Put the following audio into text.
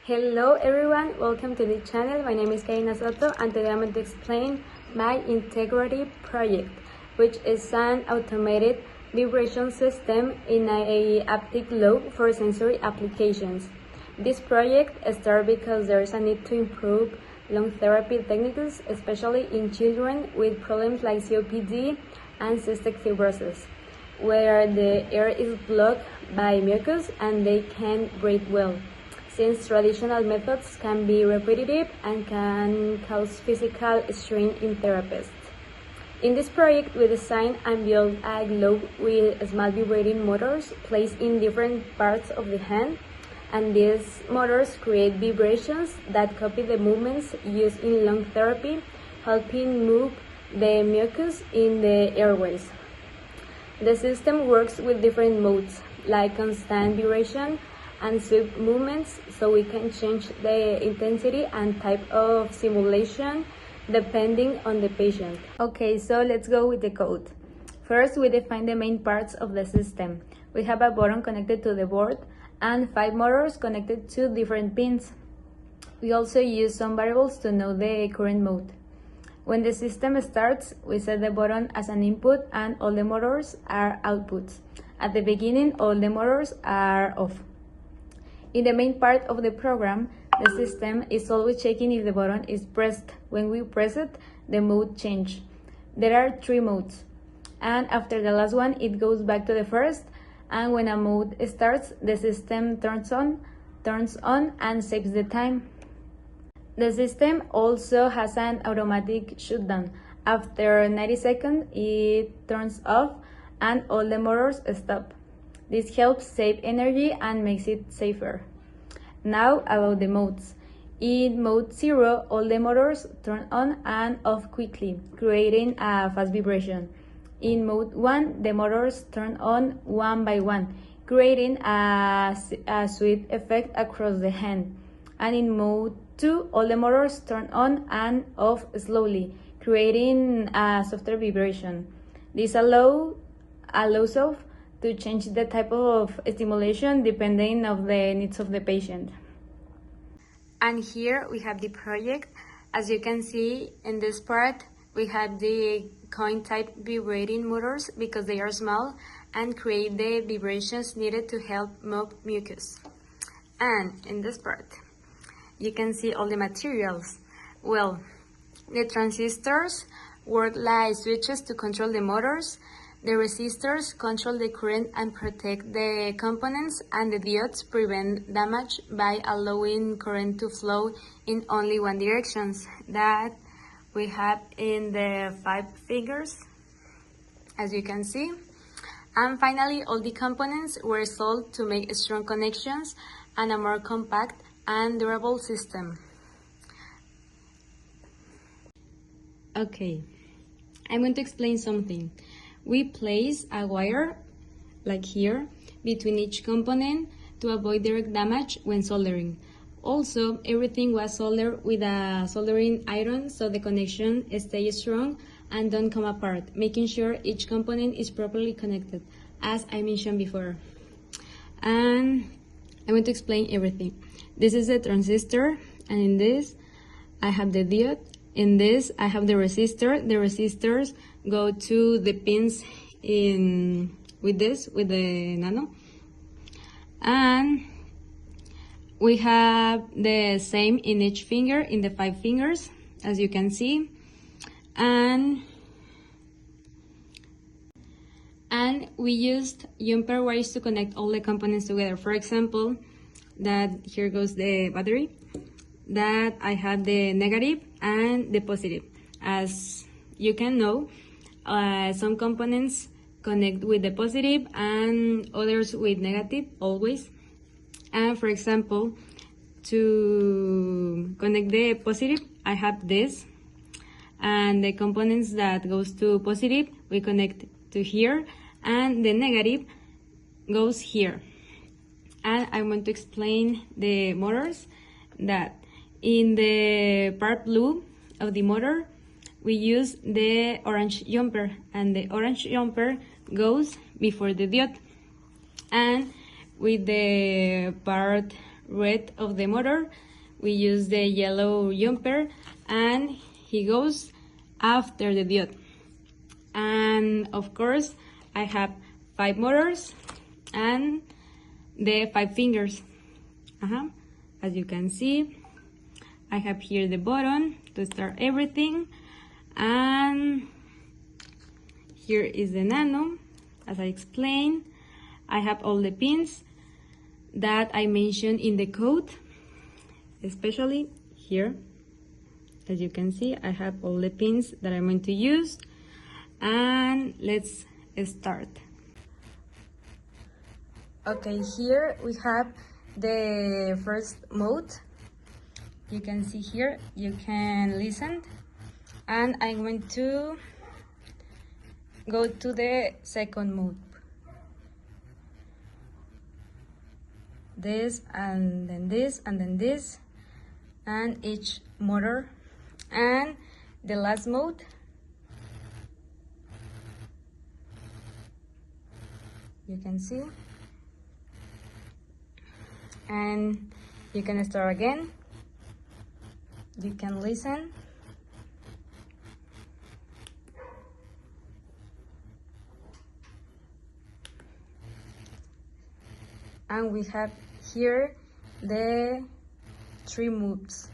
Hello everyone, welcome to the channel. My name is Karina Soto and today I'm going to explain my integrative project, which is an automated vibration system in a haptic loop for sensory applications. This project started because there is a need to improve lung therapy techniques, especially in children with problems like COPD and cystic fibrosis, where the air is blocked by mucus and they can't breathe well, since traditional methods can be repetitive and can cause physical strain in therapists. In this project, we designed and built a globe with small vibrating motors placed in different parts of the hand, and these motors create vibrations that copy the movements used in lung therapy, helping move the mucus in the airways. The system works with different modes, like constant vibration and swift movements, so we can change the intensity and type of simulation depending on the patient. Okay, so let's go with the code. First, we define the main parts of the system. We have a button connected to the board and 5 motors connected to different pins. We also use some variables to know the current mode. When the system starts, we set the button as an input and all the motors are outputs. At the beginning, all the motors are off. In the main part of the program, the system is always checking if the button is pressed. When we press it, the mode changes. There are 3 modes, and after the last one, it goes back to the first, and when a mode starts, the system turns on, and saves the time. The system also has an automatic shutdown. After 90 seconds, it turns off and all the motors stop. This helps save energy and makes it safer. Now about the modes. In mode 0, all the motors turn on and off quickly, creating a fast vibration. In mode 1, the motors turn on one by one, creating a sweep effect across the hand. And in mode 2, all the motors turn on and off slowly, creating a softer vibration. This allows us to change the type of stimulation depending on the needs of the patient. And here we have the project. As you can see in this part, we have the coin type vibrating motors because they are small and create the vibrations needed to help move mucus. And in this part, you can see all the materials. Well, the transistors work like switches to control the motors. The resistors control the current and protect the components, and the diodes prevent damage by allowing current to flow in only one direction. That we have in the 5 figures, as you can see. And finally, all the components were sold to make strong connections and a more compact and durable system. Okay, I'm going to explain something. We place a wire, like here, between each component to avoid direct damage when soldering. Also, everything was soldered with a soldering iron so the connection stays strong and don't come apart, making sure each component is properly connected, as I mentioned before. And I'm going to explain everything. This is the transistor, and in this, I have the diode. In this, I have the resistor. The resistors go to the pins with the nano. And we have the same in each finger, in the 5 fingers, as you can see. And we used jumper wires to connect all the components together. For example, that here goes the battery, that I have the negative and the positive. As you can know, some components connect with the positive and others with negative, always. And for example, to connect the positive, I have this, and the components that goes to positive, we connect to here, and the negative goes here. And I want to explain the motors, that in the part blue of the motor, we use the orange jumper, and the orange jumper goes before the diode. And with the part red of the motor, we use the yellow jumper, and he goes after the diode. And of course, I have 5 motors and the 5 fingers. As you can see, I have here the button to start everything, and here is the nano. As I explained, I have all the pins that I mentioned in the code, especially here. As you can see, I have all the pins that I'm going to use, and let's start. Okay, here we have the first mode. You can see here, you can listen, and I'm going to go to the second mode. This, and then this, and then this, and each motor. And the last mode, you can see, and you can start again. You can listen, and we have here the 3 moves.